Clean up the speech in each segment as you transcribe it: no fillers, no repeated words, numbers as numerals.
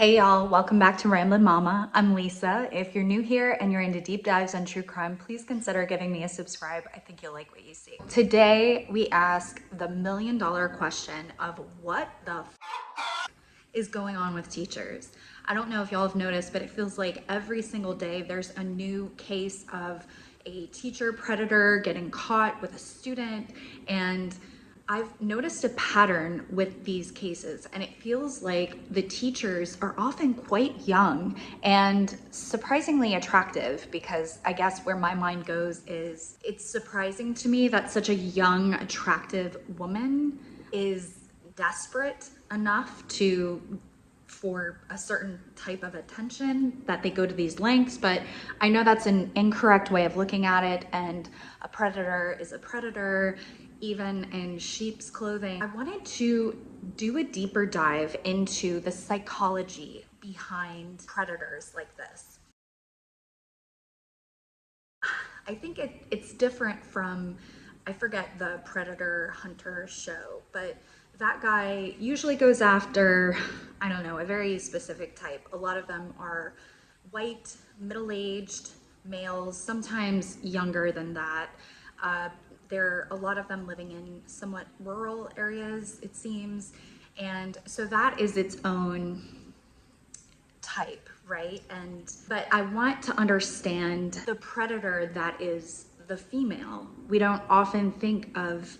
Hey y'all, welcome back to Ramblin' Mama. I'm Lisa. If you're new here and you're into deep dives on true crime, please consider giving me a subscribe. I think you'll like what you see. Today, we ask the million-dollar question of what the is going on with teachers. I don't know if y'all have noticed, but it feels like every single day there's a new case of a teacher predator getting caught with a student, and I've noticed a pattern with these cases, and it feels like the teachers are often quite young and surprisingly attractive, because I guess where my mind goes is it's surprising to me that such a young, attractive woman is desperate enough for a certain type of attention that they go to these lengths. But I know that's an incorrect way of looking at it, and a predator is a predator, even in sheep's clothing. I wanted to do a deeper dive into the psychology behind predators like this. I think it's different from, I forget the Predator Hunter show, but that guy usually goes after, I don't know, a very specific type. A lot of them are white, middle-aged males, sometimes younger than that. There are a lot of them living in somewhat rural areas, it seems. And so that is its own type, right? But I want to understand the predator that is the female. We don't often think of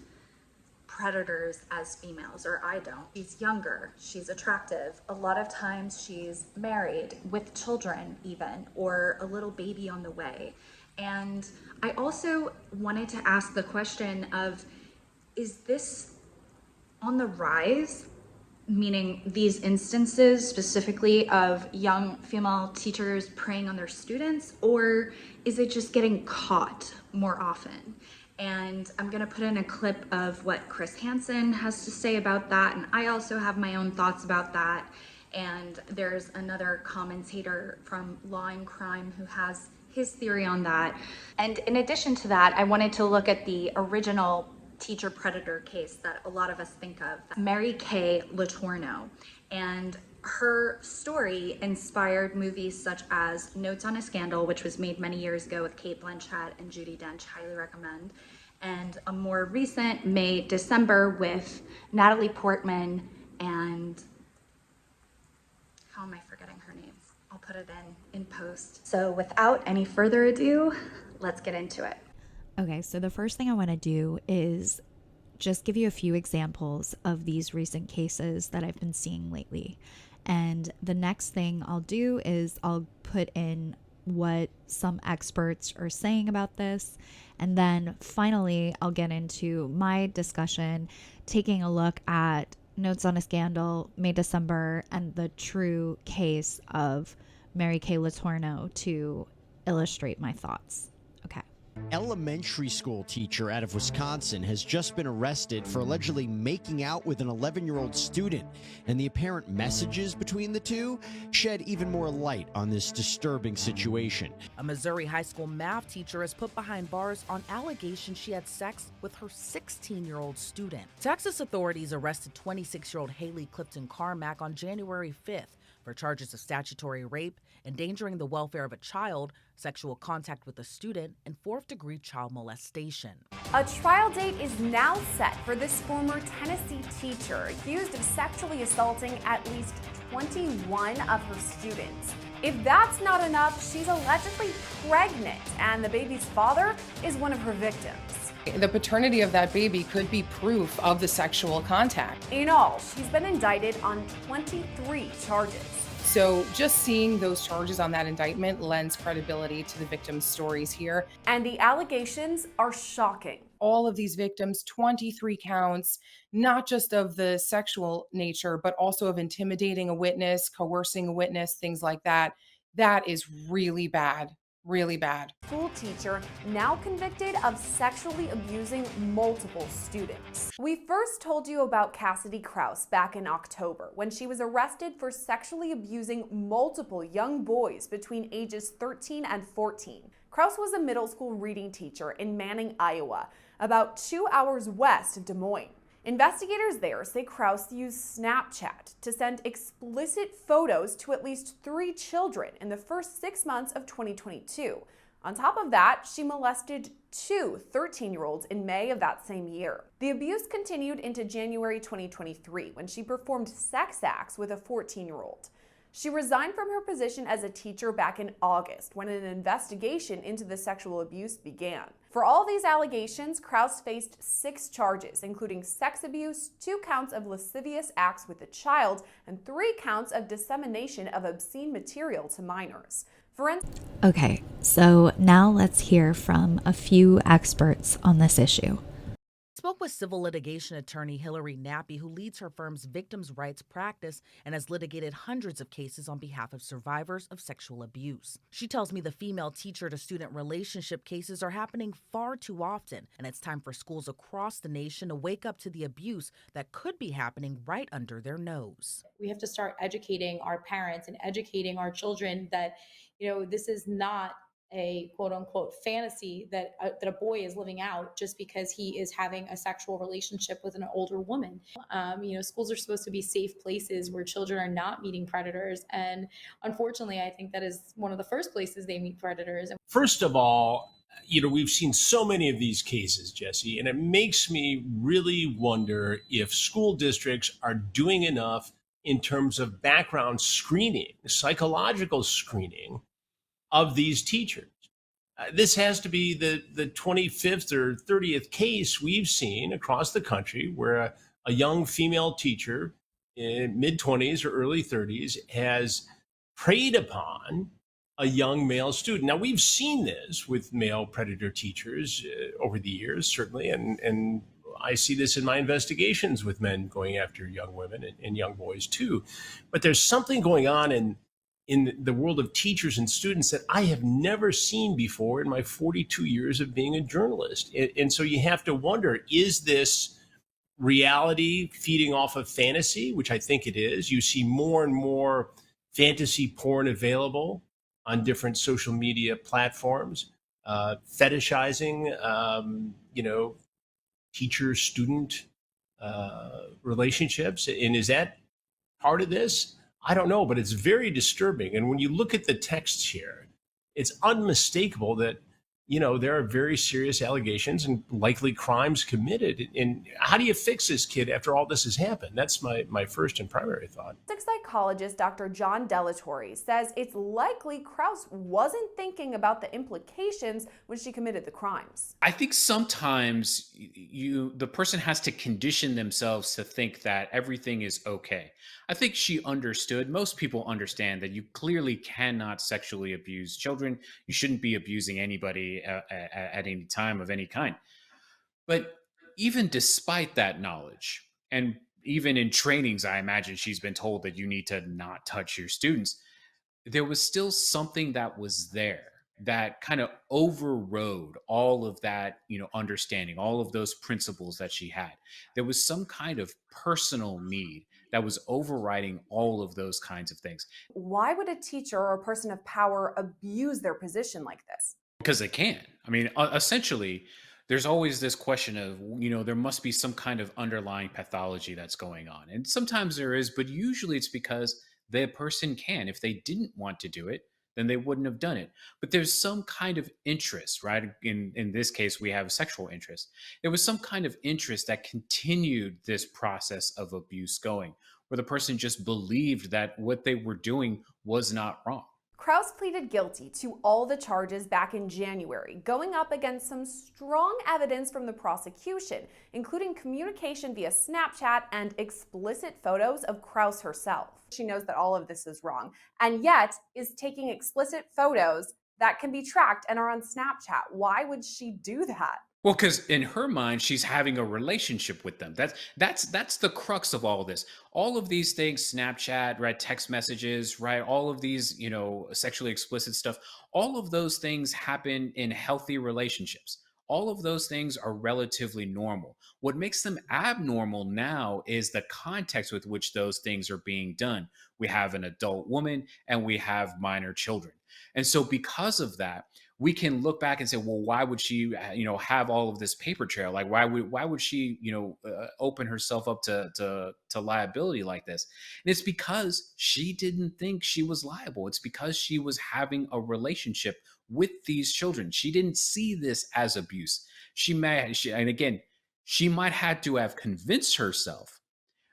predators as females, or I don't. She's younger, she's attractive. A lot of times she's married with children even, or a little baby on the way. And I also wanted to ask the question of, is this on the rise? Meaning these instances specifically of young female teachers preying on their students, or is it just getting caught more often? And I'm gonna put in a clip of what Chris Hansen has to say about that, and I also have my own thoughts about that. And there's another commentator from Law and Crime who has his theory on that. And in addition to that, I wanted to look at the original teacher predator case that a lot of us think of, Mary Kay Letourneau. And her story inspired movies such as Notes on a Scandal, which was made many years ago with Cate Blanchett and Judi Dench, highly recommend. And a more recent December with Natalie Portman and, how am I forgetting her name? I'll put it in post. So without any further ado, let's get into it. Okay, so the first thing I want to do is just give you a few examples of these recent cases that I've been seeing lately. And the next thing I'll do is I'll put in what some experts are saying about this. And then finally, I'll get into my discussion, taking a look at Notes on a Scandal, May December, and the true case of Mary Kay Letourneau to illustrate my thoughts. Okay. Elementary school teacher out of Wisconsin has just been arrested for allegedly making out with an 11-year-old student, and the apparent messages between the two shed even more light on this disturbing situation. A Missouri high school math teacher is put behind bars on allegations she had sex with her 16-year-old student. Texas authorities arrested 26-year-old Haley Clifton Carmack on January 5th for charges of statutory rape, endangering the welfare of a child, sexual contact with a student, and fourth-degree child molestation. A trial date is now set for this former Tennessee teacher accused of sexually assaulting at least 21 of her students. If that's not enough, she's allegedly pregnant, and the baby's father is one of her victims. The paternity of that baby could be proof of the sexual contact. In all, she's been indicted on 23 charges. So just seeing those charges on that indictment lends credibility to the victims' stories here. And the allegations are shocking. All of these victims, 23 counts, not just of the sexual nature, but also of intimidating a witness, coercing a witness, things like that. That is really bad. Really bad. School teacher now convicted of sexually abusing multiple students. We first told you about Cassidy Krause back in October when she was arrested for sexually abusing multiple young boys between ages 13 and 14. Krause was a middle school reading teacher in Manning, Iowa, about 2 hours west of Des Moines. Investigators there say Krause used Snapchat to send explicit photos to at least 3 children in the first 6 months of 2022. On top of that, she molested 2 13-year-olds in May of that same year. The abuse continued into January 2023 when she performed sex acts with a 14-year-old. She resigned from her position as a teacher back in August when an investigation into the sexual abuse began. For all these allegations, Krause faced 6 charges, including sex abuse, 2 counts of lascivious acts with a child, and 3 counts of dissemination of obscene material to minors. Okay, so now let's hear from a few experts on this issue. Spoke with civil litigation attorney Hillary Nappy, who leads her firm's victims' rights practice and has litigated hundreds of cases on behalf of survivors of sexual abuse. She tells me the female teacher-to-student relationship cases are happening far too often, and it's time for schools across the nation to wake up to the abuse that could be happening right under their nose. We have to start educating our parents and educating our children that, this is not a quote unquote fantasy that a boy is living out just because he is having a sexual relationship with an older woman. Schools are supposed to be safe places where children are not meeting predators. And unfortunately, I think that is one of the first places they meet predators. First of all, we've seen so many of these cases, Jesse, and it makes me really wonder if school districts are doing enough in terms of background screening, psychological screening of these teachers. This has to be the 25th or 30th case we've seen across the country where a young female teacher in mid-20s or early 30s has preyed upon a young male student. Now, we've seen this with male predator teachers over the years, certainly, and I see this in my investigations with men going after young women and young boys too. But there's something going on in the world of teachers and students that I have never seen before in my 42 years of being a journalist. And so you have to wonder, is this reality feeding off of fantasy, which I think it is? You see more and more fantasy porn available on different social media platforms, fetishizing, teacher-student relationships. And is that part of this? I don't know, but it's very disturbing. And when you look at the texts here, it's unmistakable that, there are very serious allegations and likely crimes committed. And how do you fix this kid after all this has happened? That's my first and primary thought. Psychologist Dr. John Letourneau says it's likely Krause wasn't thinking about the implications when she committed the crimes. I think sometimes the person has to condition themselves to think that everything is okay. I think she understood. Most people understand that you clearly cannot sexually abuse children. You shouldn't be abusing anybody at any time of any kind. But even despite that knowledge, and even in trainings, I imagine she's been told that you need to not touch your students, there was still something that was there that kind of overrode all of that, understanding, all of those principles that she had. There was some kind of personal need that was overriding all of those kinds of things. Why would a teacher or a person of power abuse their position like this? Because they can. I mean, essentially, there's always this question of, there must be some kind of underlying pathology that's going on. And sometimes there is, but usually it's because the person can. If they didn't want to do it, then they wouldn't have done it. But there's some kind of interest, right? In this case, we have sexual interest. There was some kind of interest that continued this process of abuse going, where the person just believed that what they were doing was not wrong. Krause pleaded guilty to all the charges back in January, going up against some strong evidence from the prosecution, including communication via Snapchat and explicit photos of Krause herself. She knows that all of this is wrong, and yet is taking explicit photos that can be tracked and are on Snapchat. Why would she do that? Well, because in her mind, she's having a relationship with them. That's the crux of all of this. All of these things, Snapchat, right, text messages, right, all of these, sexually explicit stuff, all of those things happen in healthy relationships. All of those things are relatively normal. What makes them abnormal now is the context with which those things are being done. We have an adult woman and we have minor children. And so because of that, we can look back and say, well, why would she, have all of this paper trail? Like, why would she, open herself up to liability like this? And it's because she didn't think she was liable. It's because she was having a relationship with these children. She didn't see this as abuse. And again, she might had to have convinced herself,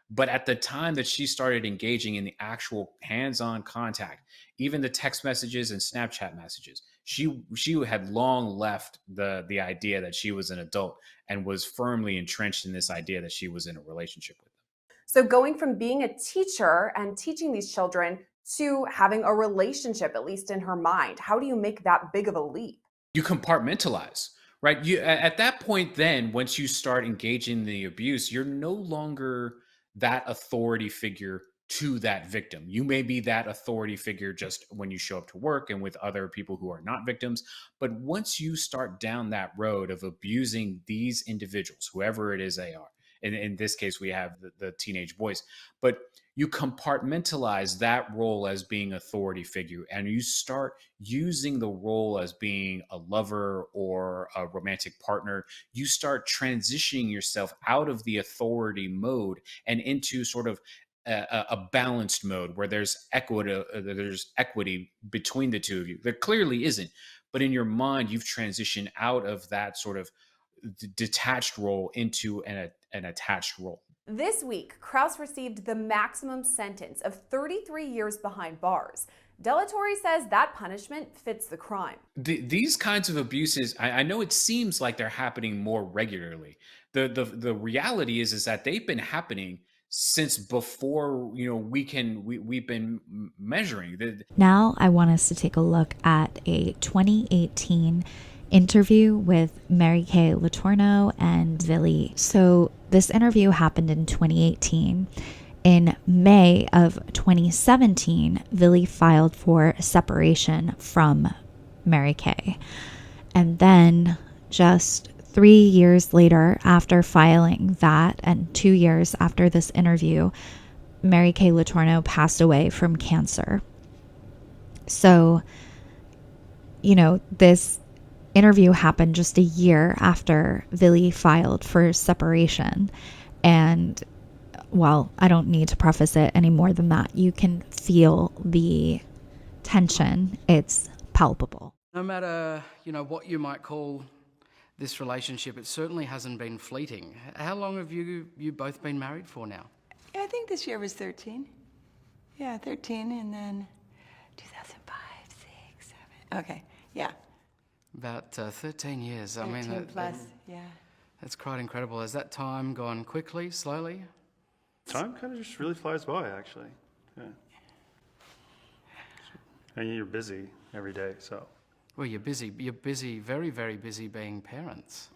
but at the time that she started engaging in the actual hands-on contact, even the text messages and Snapchat messages, she had long left the idea that she was an adult and was firmly entrenched in this idea that she was in a relationship with them. So going from being a teacher and teaching these children to having a relationship, at least in her mind, how do you make that big of a leap? You compartmentalize, right? You at that point, then once you start engaging in the abuse, you're no longer that authority figure to that victim. You may be that authority figure just when you show up to work and with other people who are not victims. But once you start down that road of abusing these individuals, whoever it is they are, and in this case, we have the teenage boys, but you compartmentalize that role as being authority figure, and you start using the role as being a lover or a romantic partner. You start transitioning yourself out of the authority mode and into sort of a balanced mode where there's equity between the two of you. There clearly isn't, but in your mind, you've transitioned out of that sort of detached role into an attached role. This week, Krause received the maximum sentence of 33 years behind bars. Letourneau says that punishment fits the crime. These kinds of abuses, I know it seems like they're happening more regularly. The reality is that they've been happening since before we've been measuring. Now I want us to take a look at a 2018 interview with Mary Kay Letourneau and Vili. So this interview happened in 2018. In May of 2017, Vili filed for separation from Mary Kay. And then just 3 years later, after filing that, and 2 years after this interview, Mary Kay Letourneau passed away from cancer. So, this interview happened just a year after Vili filed for separation. And well, I don't need to preface it any more than that. You can feel the tension. It's palpable. No matter, what you might call this relationship, it certainly hasn't been fleeting. How long have you both been married for now? Yeah, I think this year was 13. Yeah, 13, and then 2005, 6, 7. Okay, yeah. About 13 years. 13 plus, yeah. That's quite incredible. Has that time gone quickly, slowly? Time kind of just really flies by, actually. Yeah. And you're busy every day, so. Well, you're busy. You're busy, very, very busy being parents.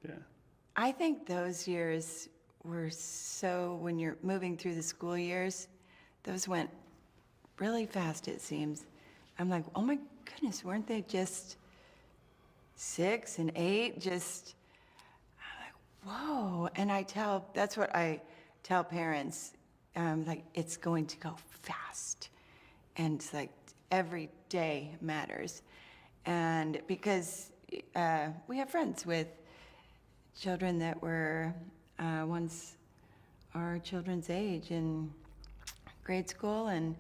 Yeah. I think those years were so, when you're moving through the school years, those went really fast, it seems. I'm like, oh my goodness, weren't they just 6 and 8? Just, I'm like, whoa. And that's what I tell parents, like, it's going to go fast. And it's like every day matters. And because we have friends with children that were once our children's age in grade school and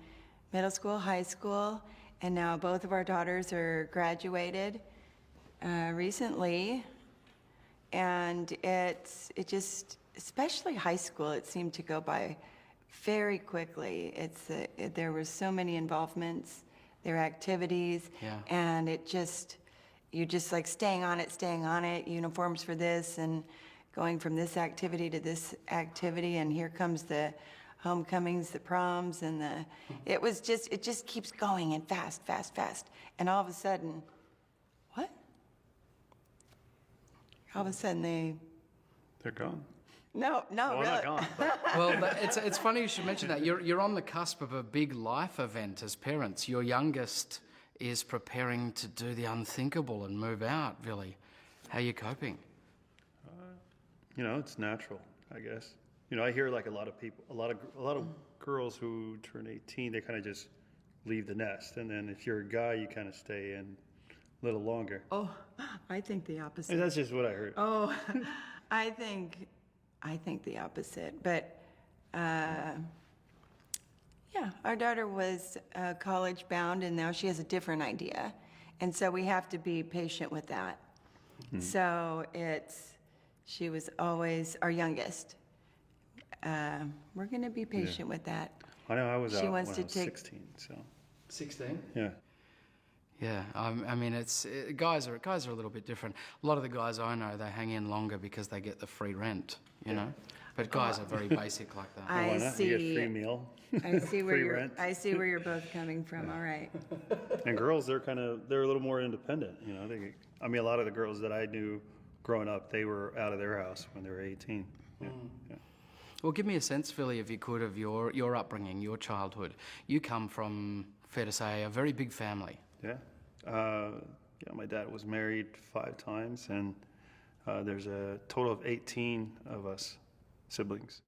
middle school, high school, and now both of our daughters are graduated recently. And it just, especially high school, it seemed to go by very quickly. There were so many involvements, there were activities, and you're just like staying on it, uniforms for this, and going from this activity to this activity, and here comes the homecomings, the proms, and it just keeps going, and fast. And all of a sudden, what? All of a sudden They're gone. No, Well, really. not gone, but Well, it's funny you should mention that. You're on the cusp of a big life event as parents. Your youngest is preparing to do the unthinkable and move out, Vili. How are you coping? it's natural, I guess. I hear like a lot of people, a lot of girls who turn 18, they kind of just leave the nest, and then if you're a guy, you kind of stay in little longer. Oh, I think the opposite. And that's just what I heard. Oh, I think the opposite. But yeah, our daughter was college bound, and now she has a different idea, and so we have to be patient with that. So she was always our youngest. We're going to be patient with that. I know I was She out wants when to I was take 16, so 16? yeah. Yeah, I mean, guys are a little bit different. A lot of the guys I know, they hang in longer because they get the free rent, you know. But guys are very basic like that. I Why not? see. You get free meal. I see where free you're. rent. I see where you're both coming from. All right. And girls, they're a little more independent. You know, I mean, a lot of the girls that I knew growing up, they were out of their house when they were 18. Yeah. Yeah. Well, give me a sense, Vili, if you could, of your upbringing, your childhood. You come from, fair to say, a very big family. Yeah. Yeah, my dad was married 5 times, and there's a total of 18 of us siblings.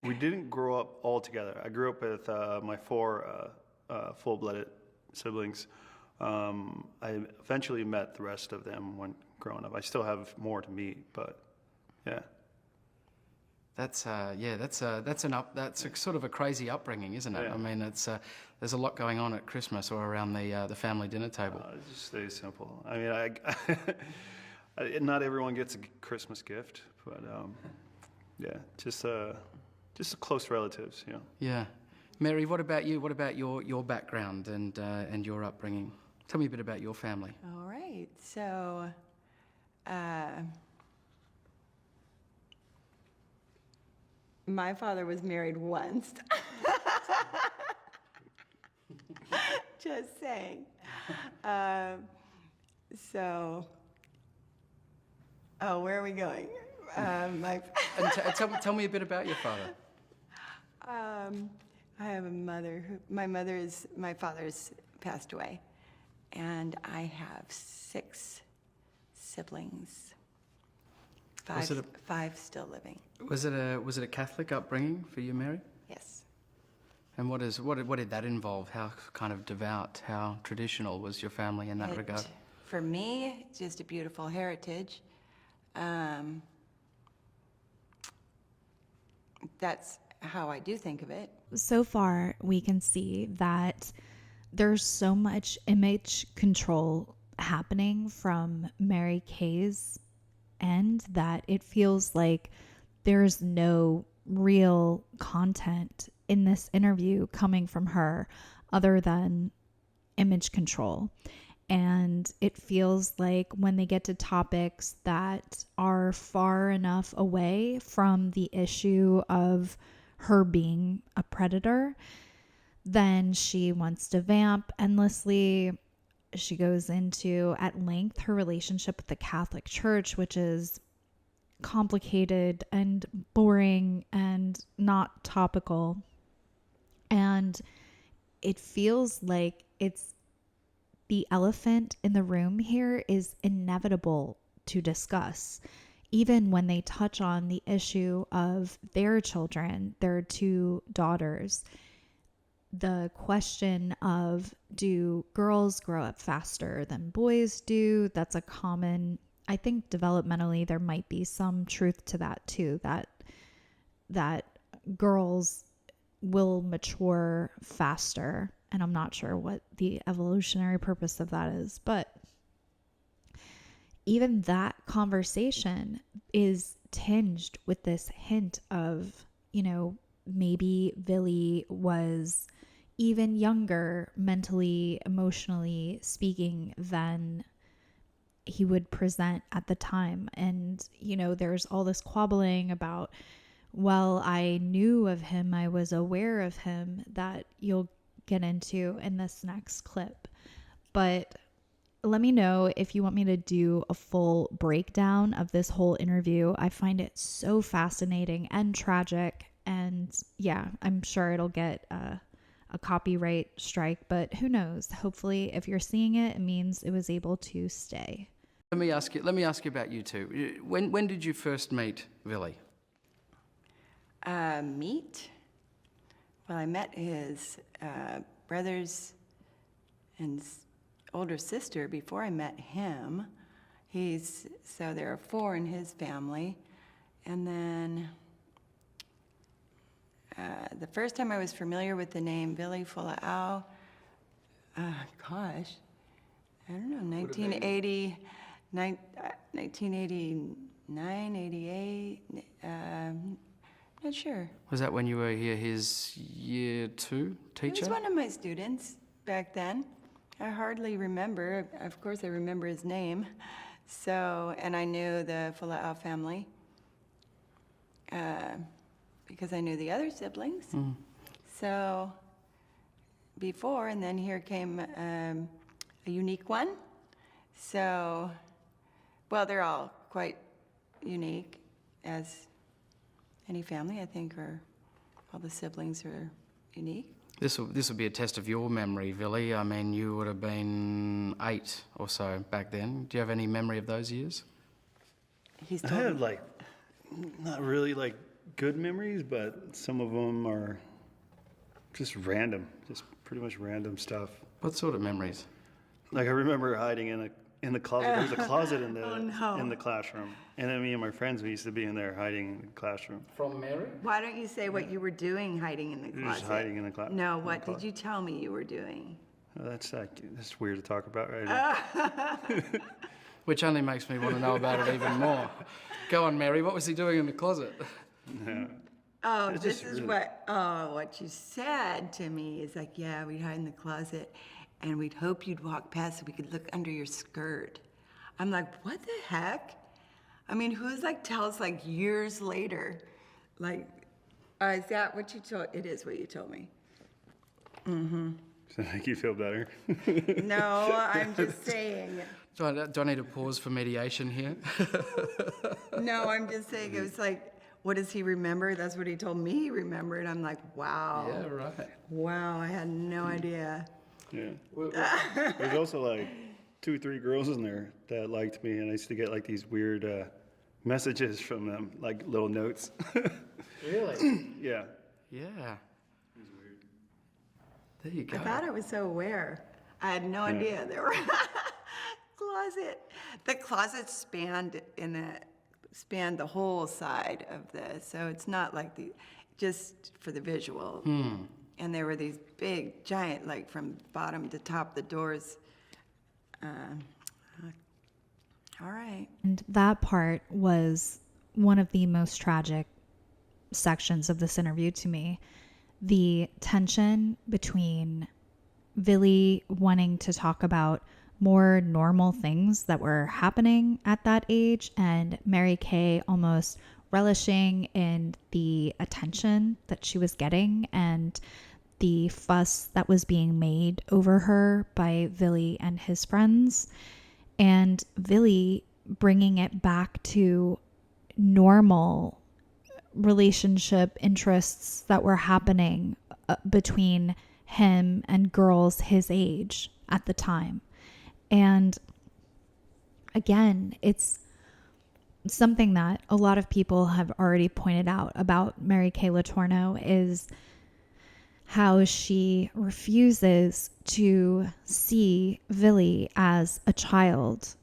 We didn't grow up all together. I grew up with my 4 full-blooded siblings. I eventually met the rest of them when growing up. I still have more to meet, but yeah. That's sort of a crazy upbringing, isn't it? Yeah. I mean, there's a lot going on at Christmas or around the family dinner table. It just stays simple. I mean, not everyone gets a Christmas gift, but yeah, just close relatives, you know. Yeah, Mary, what about you? What about your background and your upbringing? Tell me a bit about your family. All right. So, my father was married once. Just saying. Where are we going? And tell me a bit about your father. I have a mother my father's passed away, and I have 6 siblings. 5 still living. Was it a Catholic upbringing for you, Mary? Yes. And what did that involve? How kind of devout, how traditional was your family in that regard? For me, just a beautiful heritage. That's how I do think of it. So far, we can see that there's so much image control happening from Mary Kay's end that it feels like there's no real content in this interview coming from her other than image control. And it feels like when they get to topics that are far enough away from the issue of her being a predator, then she wants to vamp endlessly. She goes into at length her relationship with the Catholic Church, which is complicated and boring and not topical. And it feels like the elephant in the room here is inevitable to discuss, even when they touch on the issue of their children, their 2 daughters. The question of, do girls grow up faster than boys do? That's a common, I think developmentally there might be some truth to that too, that girls will mature faster. And I'm not sure what the evolutionary purpose of that is, but even that conversation is tinged with this hint of, maybe Vili was even younger mentally, emotionally speaking than he would present at the time. And, there's all this squabbling about, well, I knew of him, I was aware of him, that you'll get into in this next clip. But let me know if you want me to do a full breakdown of this whole interview. I find it so fascinating and tragic. And yeah, I'm sure it'll get a copyright strike, but who knows? Hopefully, if you're seeing it, it means it was able to stay. Let me ask you about you two. When did you first meet Vili? Meet? Well, I met his brothers and older sister before I met him. So there are 4 in his family. And then the first time I was familiar with the name Vili Fualaau, gosh, I don't know, 1989, 88, not sure. Was that when you were here, his year 2 He teacher? was one of my students back then. I hardly remember. Of course, I remember his name. So, and I knew the Fualaau family because I knew the other siblings. So, before, and then here came a unique one. So, well, they're all quite unique, as any family, I think, or all the siblings are unique. This will be a test of your memory, Vili. I mean, you would have been 8 or so back then. Do you have any memory of those years? He's I told have me. like, not really like good memories, but some of them are just random, just pretty much random stuff. What sort of memories? Like I remember hiding in the closet. There was a closet in the Oh, no. in the classroom, and then me and my friends, we used to be in there hiding in the classroom. From Mary? Why don't you say what you were doing hiding in the We were closet? just hiding in the closet. No, what did you tell me you were doing? That's weird to talk about right now. Which only makes me want to know about it even more. Go on, Mary. What was he doing in the closet? Oh, It's this just is really- what you said to me is like, yeah, we'd hide in the closet and we'd hope you'd walk past so we could look under your skirt. I'm like, what the heck? I mean, who's like tells like years later, like, is that what you told? It is what you told me. Does that make you feel better? No, I'm just saying. Do I need to pause for mediation here? No, I'm just saying it was like, what does he remember? That's what he told me he remembered. I'm like, wow. Yeah, right. Wow, I had no idea. Yeah. There's also like 2 or 3 girls in there that liked me, and I used to get like these weird messages from them, like little notes. Really? Yeah. Yeah. There you go. I thought I was so aware. I had no idea there were closet. The closet spanned the whole side of this, so it's not like just for the visual. And there were these big, giant, like from bottom to top, the doors. All right. And that part was one of the most tragic sections of this interview to me. The tension between Vili wanting to talk about more normal things that were happening at that age and Mary Kay almost relishing in the attention that she was getting and the fuss that was being made over her by Vili and his friends, and Vili bringing it back to normal relationship interests that were happening between him and girls his age at the time. And again, it's something that a lot of people have already pointed out about Mary Kay Letourneau is how she refuses to see Vili as a child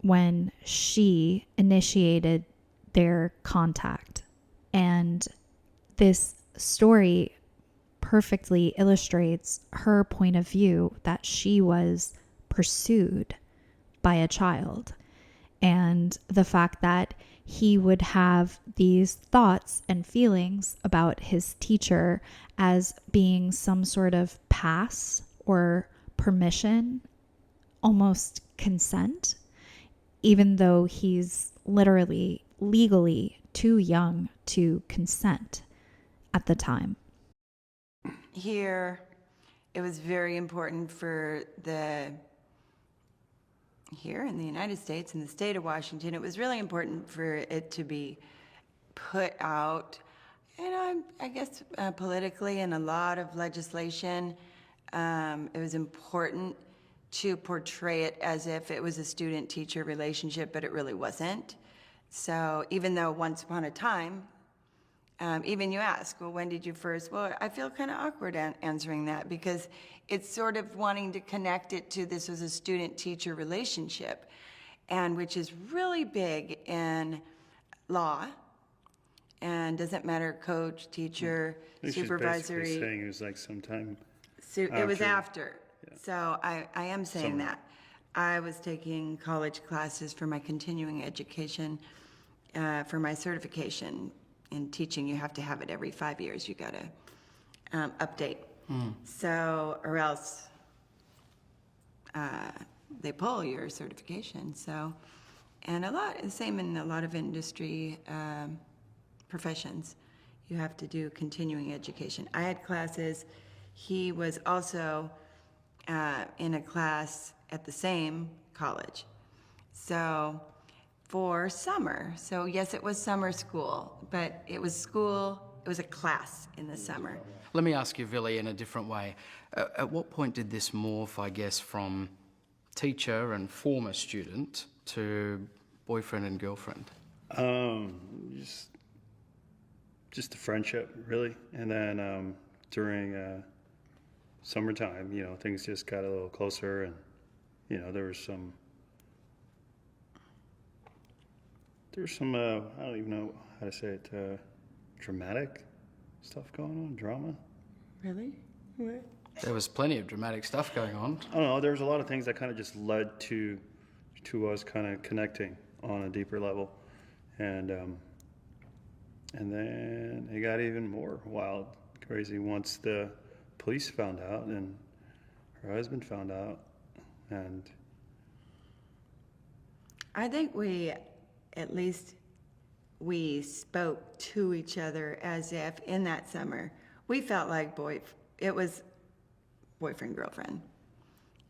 when she initiated their contact. And this story perfectly illustrates her point of view that she was pursued by a child, and the fact that he would have these thoughts and feelings about his teacher as being some sort of pass or permission, almost consent, even though he's literally legally too young to consent at the time. Here, it was very important for here in the United States, in the state of Washington, it was really important for it to be put out, and I guess politically in a lot of legislation, it was important to portray it as if it was a student-teacher relationship, but it really wasn't. So even though once upon a time, even you ask, well, when did you first? Well, I feel kind of awkward answering that because it's sort of wanting to connect it to this as a student-teacher relationship, and which is really big in law, and doesn't matter coach, teacher, supervisory. She's basically saying it was like sometime. So it was after. after. So I am saying Summer. that. I was taking college classes for my continuing education, for my certification in teaching. You have to have it every 5 years. You got to update. So, or else they pull your certification. So, and the same in a lot of industry professions. You have to do continuing education. I had classes. He was also in a class at the same college. So for summer. So yes, it was summer school, but it was a class in the summer. Let me ask you, Vili, in a different way. At what point did this morph, I guess, from teacher and former student to boyfriend and girlfriend? Just a friendship, really. And then during summertime, things just got a little closer, and there was some I don't even know how to say it, dramatic stuff going on, drama. Really? What? There was plenty of dramatic stuff going on. I don't know, there was a lot of things that kind of just led to us kind of connecting on a deeper level. And then it got even more wild, crazy once the police found out and her husband found out. And I think at least we spoke to each other as if in that summer we felt like it was boyfriend, girlfriend.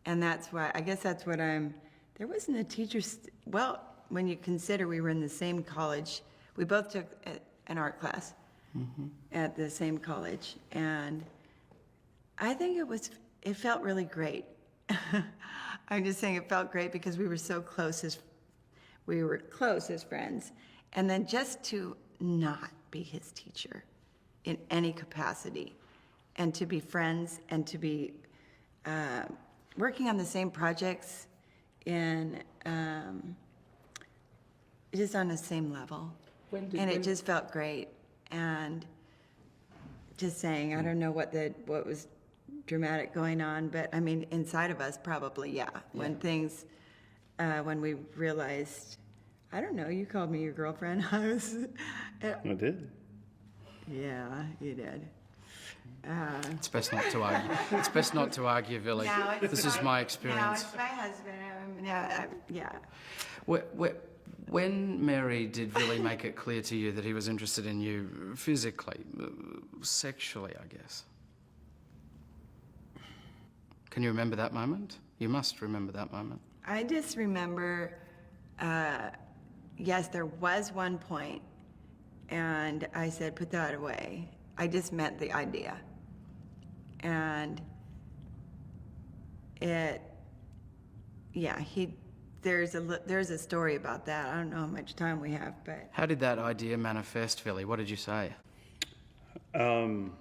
And that's why, I guess that's what there wasn't a teacher, well, when you consider we were in the same college, we both took an art class at the same college. And I think it felt really great. I'm just saying it felt great because we were so close as friends. And then just to not be his teacher in any capacity, and to be friends, and to be working on the same projects just on the same level. It just felt great. And just saying, I don't know what was dramatic going on, but I mean, inside of us, probably, yeah. When when we realized, I don't know, you called me your girlfriend. I did. Yeah, you did. It's best not to argue. It's best not to argue, Vili. This is my experience. Now it's my husband. Yeah. When Mary did Vili make it clear to you that he was interested in you physically, sexually, I guess? Can you remember that moment? You must remember that moment. I just remember, yes, there was one point, and I said, put that away. I just meant the idea. And there's a story about that. I don't know how much time we have, but. How did that idea manifest, Vili? What did you say? I don't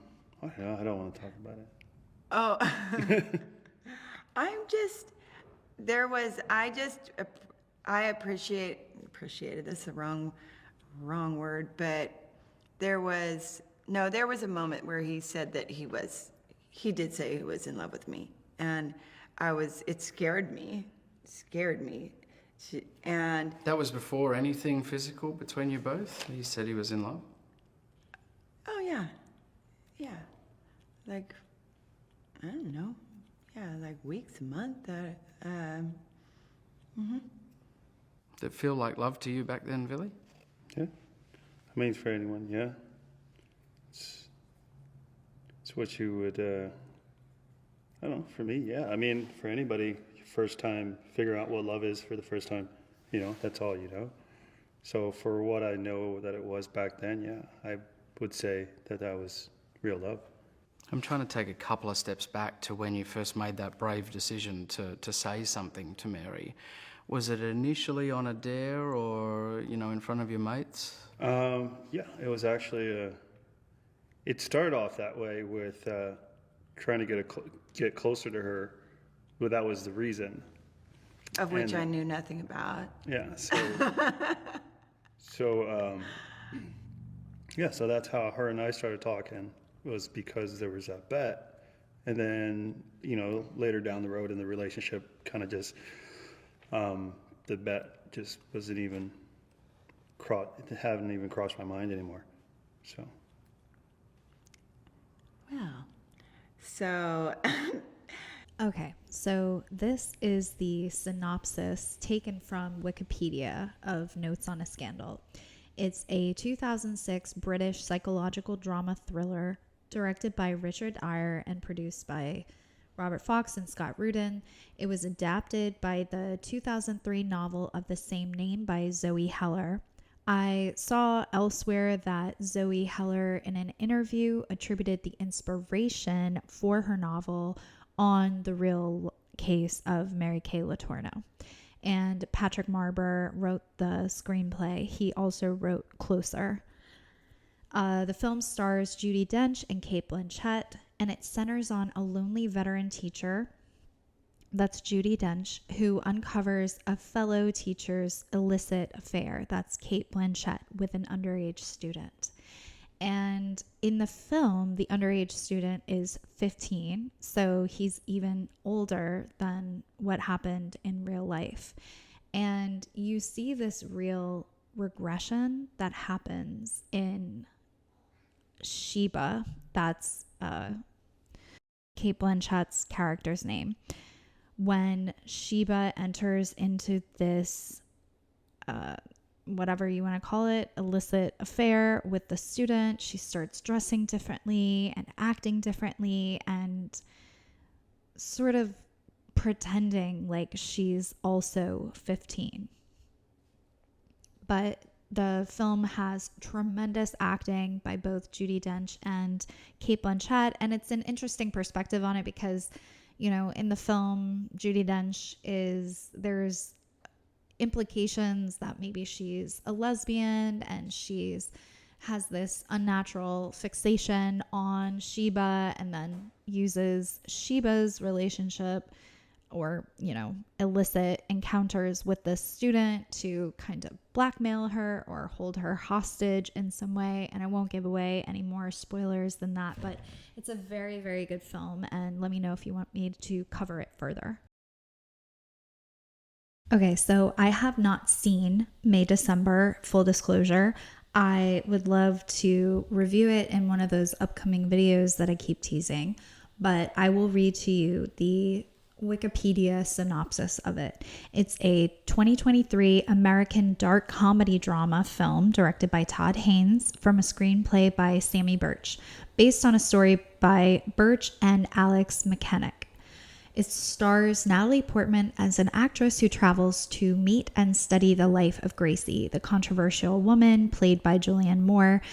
want to talk about it. Oh, I appreciated, this is the wrong word, but there was a moment where he said that he did say he was in love with me. And it scared me. And that was before anything physical between you both? He said he was in love? Oh, yeah. Yeah. Like, I don't know. Yeah, like weeks, a month. Did it feel like love to you back then, Vili? Yeah. I mean, for anyone, yeah. It's what you would, I don't know, for me, yeah. I mean, for anybody, first time, figure out what love is for the first time, that's all you know. So for what I know that it was back then, yeah, I would say that was real love. I'm trying to take a couple of steps back to when you first made that brave decision to say something to Mary. Was it initially on a dare or, in front of your mates? Yeah, it was actually It started off that way with trying to get closer to her, but that was the reason. Of which And- I knew nothing about. Yeah. So that's how her and I started talking, was because there was that bet. And then, later down the road in the relationship, kind of just, the bet just wasn't even, it hadn't even crossed my mind anymore. So. Wow. So, Okay, so this is the synopsis taken from Wikipedia of Notes on a Scandal. It's a 2006 British psychological drama thriller directed by Richard Eyre and produced by Robert Fox and Scott Rudin. It was adapted by the 2003 novel of the same name by Zoe Heller. I saw elsewhere that Zoe Heller, in an interview, attributed the inspiration for her novel on the real case of Mary Kay Letourneau. And Patrick Marber wrote the screenplay. He also wrote Closer. The film stars Judi Dench and Cate Blanchett, and it centers on a lonely veteran teacher, that's Judi Dench, who uncovers a fellow teacher's illicit affair, that's Cate Blanchett, with an underage student. And in the film, the underage student is 15, so he's even older than what happened in real life. And you see this real regression that happens in Sheba, that's Cate Blanchett's character's name. When Sheba enters into this, whatever you want to call it, illicit affair with the student, she starts dressing differently and acting differently and sort of pretending like she's also 15. But the film has tremendous acting by both Judi Dench and Cate Blanchett, and it's an interesting perspective on it because, in the film, Judi Dench there's implications that maybe she's a lesbian and has this unnatural fixation on Sheba, and then uses Sheba's relationship or, illicit encounters with this student to kind of blackmail her or hold her hostage in some way. And I won't give away any more spoilers than that, but it's a very, very good film. And let me know if you want me to cover it further. Okay, so I have not seen May December, full disclosure. I would love to review it in one of those upcoming videos that I keep teasing, but I will read to you the Wikipedia synopsis of it. It's a 2023 American dark comedy drama film directed by Todd Haynes from a screenplay by Sammy Birch, based on a story by Birch and Alex McKennick. It stars Natalie Portman as an actress who travels to meet and study the life of Gracie, the controversial woman played by Julianne Moore.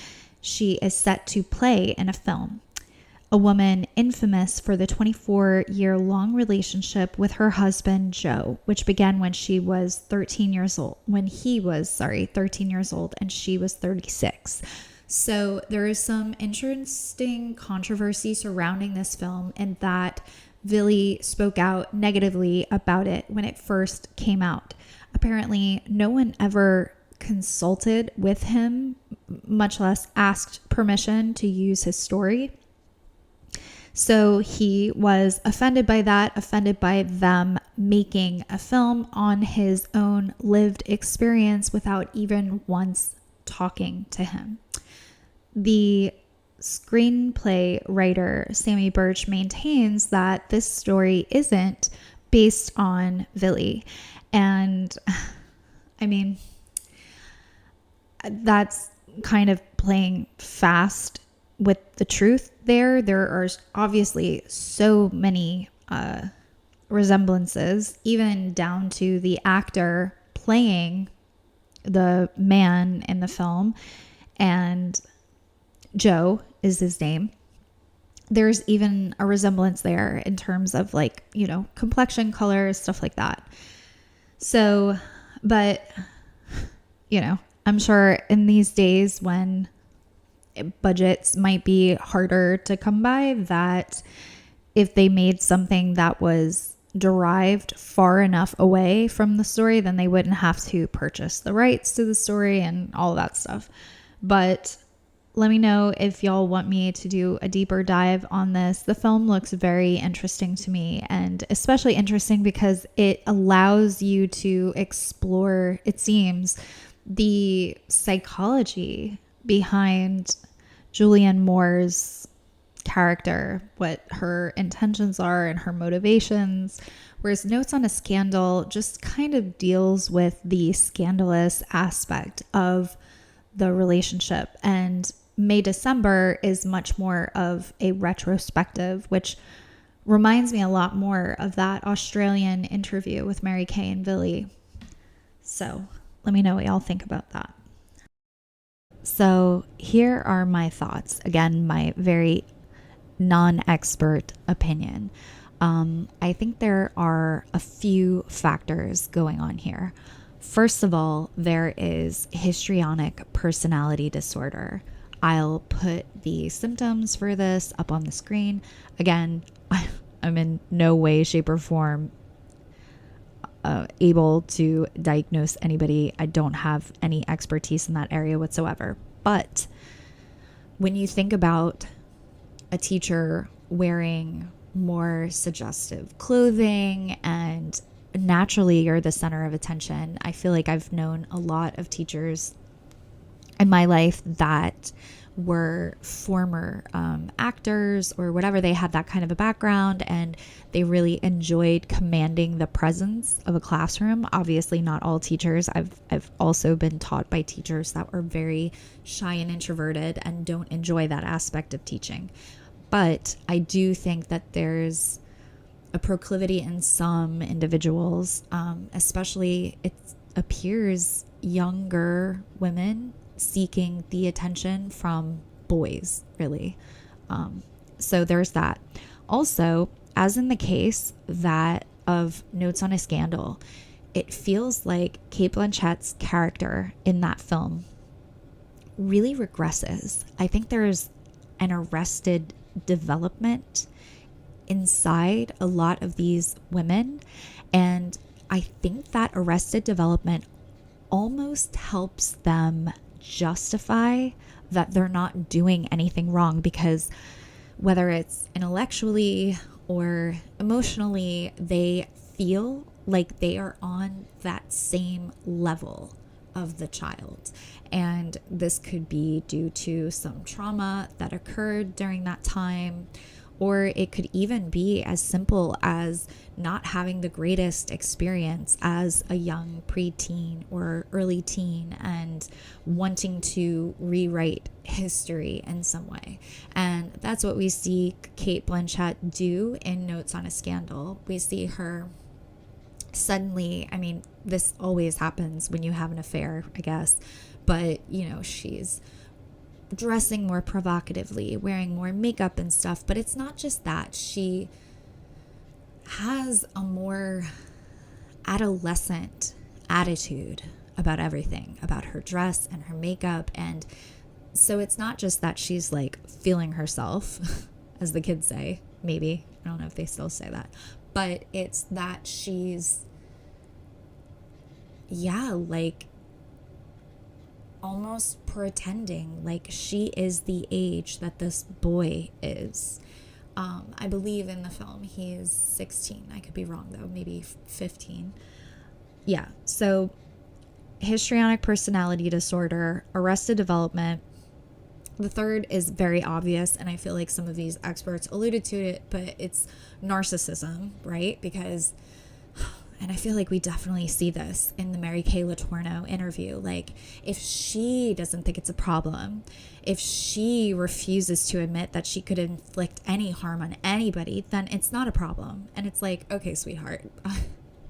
She is set to play in a film. A woman infamous for the 24-year-long relationship with her husband, Joe, which began when he was 13 years old and she was 36. So there is some interesting controversy surrounding this film, and that Vili spoke out negatively about it when it first came out. Apparently, no one ever consulted with him, much less asked permission to use his story. So he was offended by that, offended by them making a film on his own lived experience without even once talking to him. The screenplay writer, Sammy Birch, maintains that this story isn't based on Vili. And I mean, that's kind of playing fast with the truth there. There are obviously so many resemblances, even down to the actor playing the man in the film, and Joe is his name. There's even a resemblance there in terms of complexion, color, stuff like that. So, but I'm sure in these days when budgets might be harder to come by, that if they made something that was derived far enough away from the story, then they wouldn't have to purchase the rights to the story and all that stuff. But let me know if y'all want me to do a deeper dive on this. The film looks very interesting to me, and especially interesting because it allows you to explore, it seems, the psychology behind Julianne Moore's character, what her intentions are and her motivations, whereas Notes on a Scandal just kind of deals with the scandalous aspect of the relationship, and May December is much more of a retrospective, which reminds me a lot more of that Australian interview with Mary Kay and Vili. So let me know what y'all think about that. So here are my thoughts. Again, my very non-expert opinion. I think there are a few factors going on here. First of all, there is histrionic personality disorder. I'll put the symptoms for this up on the screen. Again, I'm in no way, shape, or form able to diagnose anybody. I don't have any expertise in that area whatsoever. But when you think about a teacher wearing more suggestive clothing and naturally you're the center of attention, I feel like I've known a lot of teachers in my life that were former actors or whatever. They had that kind of a background and they really enjoyed commanding the presence of a classroom. Obviously not all teachers. I've also been taught by teachers that were very shy and introverted and don't enjoy that aspect of teaching. But I do think that there's a proclivity in some individuals, especially it appears younger women seeking the attention from boys, really. So there's that. Also, as in the case that of Notes on a Scandal, it feels like Cate Blanchett's character in that film really regresses. I think there's an arrested development inside a lot of these women, and I think that arrested development almost helps them justify that they're not doing anything wrong, because whether it's intellectually or emotionally, they feel like they are on that same level of the child. And this could be due to some trauma that occurred during that time, or it could even be as simple as not having the greatest experience as a young preteen or early teen and wanting to rewrite history in some way. And that's what we see Cate Blanchett do in Notes on a Scandal. We see her suddenly, I mean, this always happens when you have an affair, I guess, but you know, she's dressing more provocatively, wearing more makeup and stuff. But it's not just that. She has a more adolescent attitude about everything, about her dress and her makeup. And so it's not just that she's like feeling herself, as the kids say, maybe. I don't know if they still say that. But it's that she's, like almost pretending like she is the age that this boy is. I believe in the film he is 16. I could be wrong though, maybe 15. Yeah, so histrionic personality disorder, arrested development. The third is very obvious, and I feel like some of these experts alluded to it, but it's narcissism, right? Because, and I feel like we definitely see this in the Mary Kay Letourneau interview. Like, if she doesn't think it's a problem, if she refuses to admit that she could inflict any harm on anybody, then it's not a problem. And it's like, okay, sweetheart,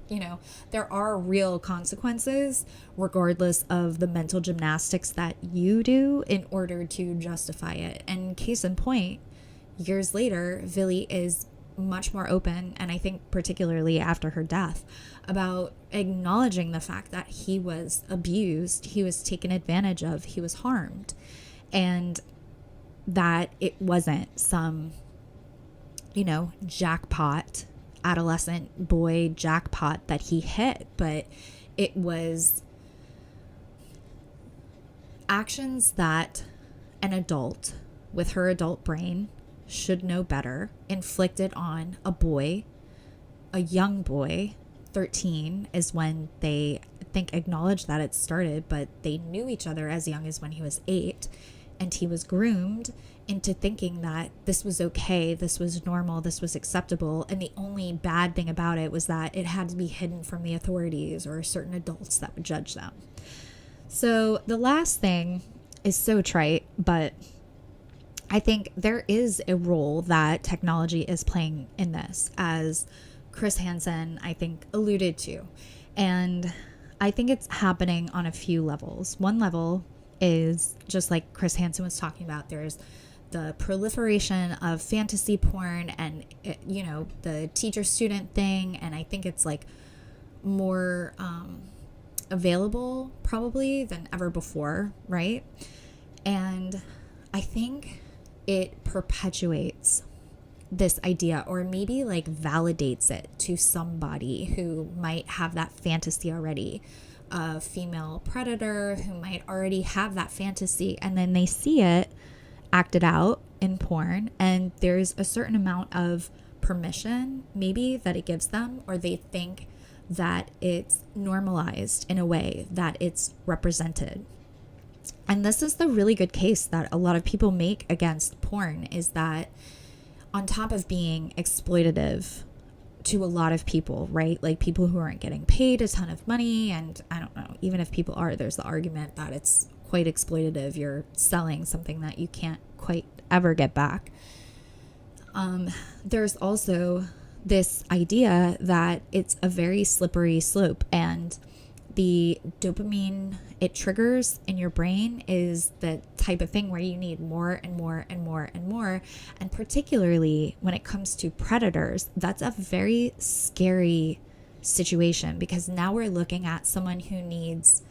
you know, there are real consequences regardless of the mental gymnastics that you do in order to justify it. And case in point, years later, Vili is much more open, and I think particularly after her death, about acknowledging the fact that he was abused, he was taken advantage of, he was harmed. And that it wasn't some, jackpot, adolescent boy jackpot that he hit, but it was actions that an adult with her adult brain should know better inflicted on a boy, a young boy. 13 is when they acknowledge that it started, but they knew each other as young as when he was 8, and he was groomed into thinking that this was okay, this was normal, this was acceptable, and the only bad thing about it was that it had to be hidden from the authorities or certain adults that would judge them. So the last thing is so trite, but I think there is a role that technology is playing in this, as Chris Hansen, I think, alluded to. And I think it's happening on a few levels. One level is just like Chris Hansen was talking about. There's the proliferation of fantasy porn and, the teacher-student thing. And I think it's like more available probably than ever before, right? And I think it perpetuates this idea, or maybe like validates it to somebody who might have that fantasy already, a female predator who might already have that fantasy, and then they see it acted out in porn, and there's a certain amount of permission maybe that it gives them, or they think that it's normalized in a way that it's represented. And this is the really good case that a lot of people make against porn, is that on top of being exploitative to a lot of people, right? Like people who aren't getting paid a ton of money. And I don't know, even if people are, there's the argument that it's quite exploitative. You're selling something that you can't quite ever get back. There's also this idea that it's a very slippery slope, and the dopamine it triggers in your brain is the type of thing where you need more and more and more and more. And particularly when it comes to predators, that's a very scary situation, because now we're looking at someone who needs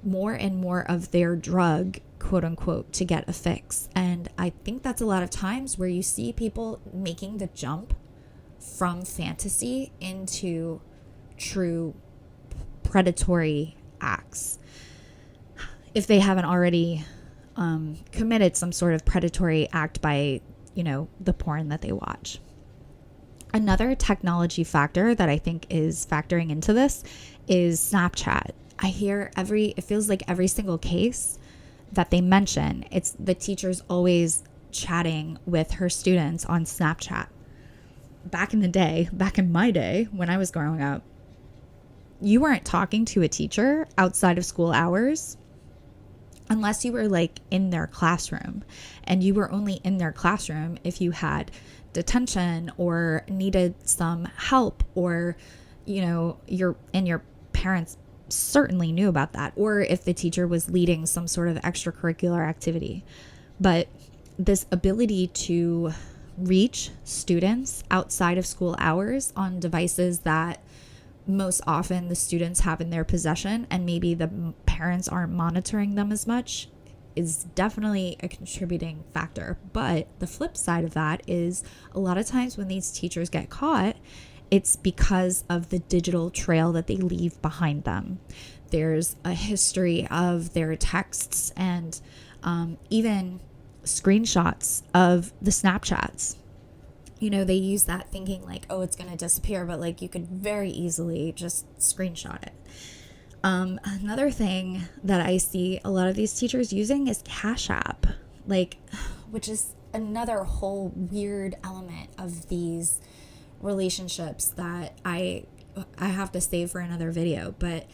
more and more of their drug, quote unquote, to get a fix. And I think that's a lot of times where you see people making the jump from fantasy into true predatory acts, if they haven't already committed some sort of predatory act by, the porn that they watch. Another technology factor that I think is factoring into this is Snapchat. I hear it feels like every single case that they mention, it's the teacher's always chatting with her students on Snapchat. Back in my day, when I was growing up, you weren't talking to a teacher outside of school hours unless you were like in their classroom, and you were only in their classroom if you had detention or needed some help, or your parents certainly knew about that, or if the teacher was leading some sort of extracurricular activity. But this ability to reach students outside of school hours on devices that most often the students have in their possession, and maybe the parents aren't monitoring them as much, is definitely a contributing factor. But the flip side of that is a lot of times when these teachers get caught, it's because of the digital trail that they leave behind them. There's a history of their texts and even screenshots of the Snapchats. They use that thinking like, oh, it's going to disappear, but like you could very easily just screenshot it. Another thing that I see a lot of these teachers using is Cash App, which is another whole weird element of these relationships that I have to save for another video. But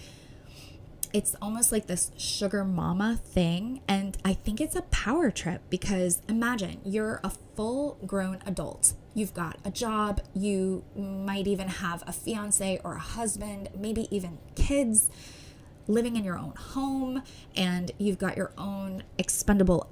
it's almost like this sugar mama thing. And I think it's a power trip, because imagine you're a full grown adult. You've got a job. You might even have a fiance or a husband, maybe even kids, living in your own home. And you've got your own expendable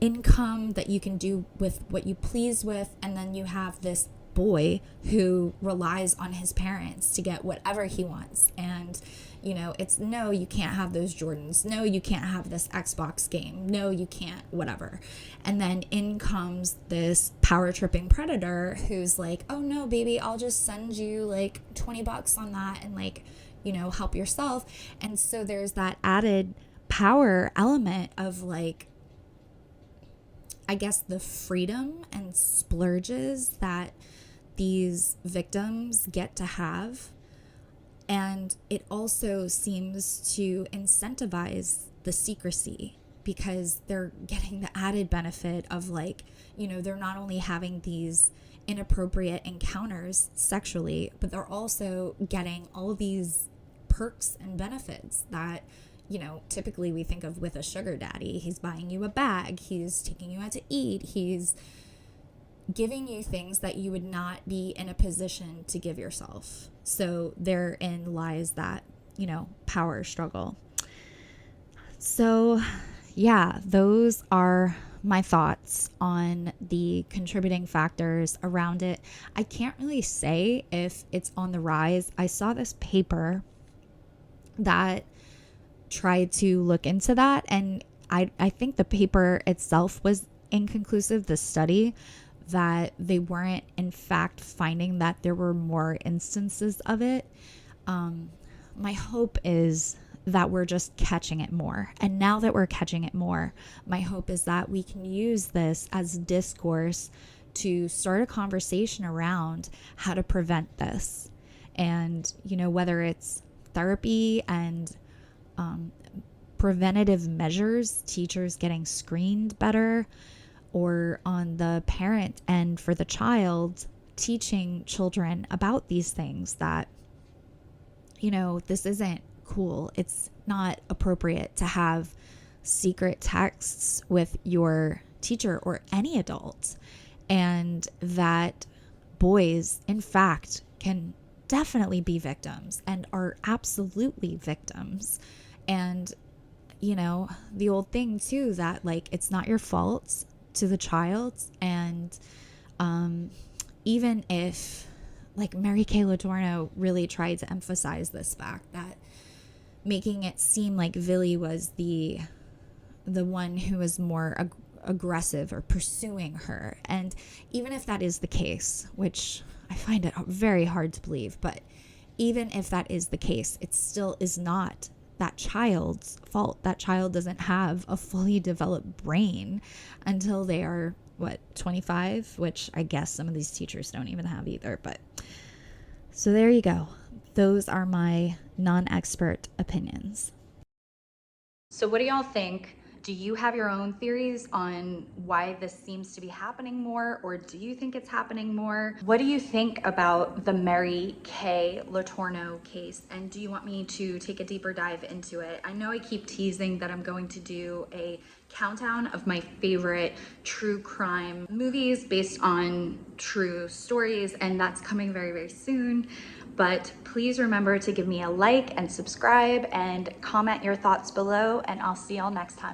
income that you can do with what you please with. And then you have this boy who relies on his parents to get whatever he wants. And, you know, it's no, you can't have those Jordans. No, you can't have this Xbox game. No, you can't, whatever. And then in comes this power tripping predator who's like, oh no, baby, I'll just send you like $20 on that and like, you know, help yourself. And so there's that added power element of like, I guess the freedom and splurges that these victims get to have. And it also seems to incentivize the secrecy because they're getting the added benefit of like, you know, they're not only having these inappropriate encounters sexually, but they're also getting all these perks and benefits that, you know, typically we think of with a sugar daddy. He's buying you a bag, he's taking you out to eat, he's giving you things that you would not be in a position to give yourself. So therein lies that, you know, power struggle. So yeah, those are my thoughts on the contributing factors around it. I can't really say if it's on the rise. I saw this paper that tried to look into that, and I think the paper itself was inconclusive, the study, that they weren't in fact finding that there were more instances of it. My hope is that we're just catching it more. And now that we're catching it more, my hope is that we can use this as discourse to start a conversation around how to prevent this. And, you know, whether it's therapy and preventative measures, teachers getting screened better, or on the parent end for the child, teaching children about these things that, you know, this isn't cool. It's not appropriate to have secret texts with your teacher or any adult, and that boys, in fact, can definitely be victims and are absolutely victims. And, you know, the old thing too, that like, it's not your fault to the child. And even if, like, Mary Kay Letourneau really tried to emphasize this fact, that making it seem like Vili was the one who was more aggressive or pursuing her. And even if that is the case, which I find it very hard to believe, but even if that is the case, it still is not that child's fault. That child doesn't have a fully developed brain until they are, 25, which I guess some of these teachers don't even have either. But so there you go. Those are my non-expert opinions. So what do y'all think? Do you have your own theories on why this seems to be happening more, or do you think it's happening more? What do you think about the Mary Kay Letourneau case, and do you want me to take a deeper dive into it? I know I keep teasing that I'm going to do a countdown of my favorite true crime movies based on true stories, and that's coming very, very soon. But please remember to give me a like and subscribe and comment your thoughts below, and I'll see y'all next time.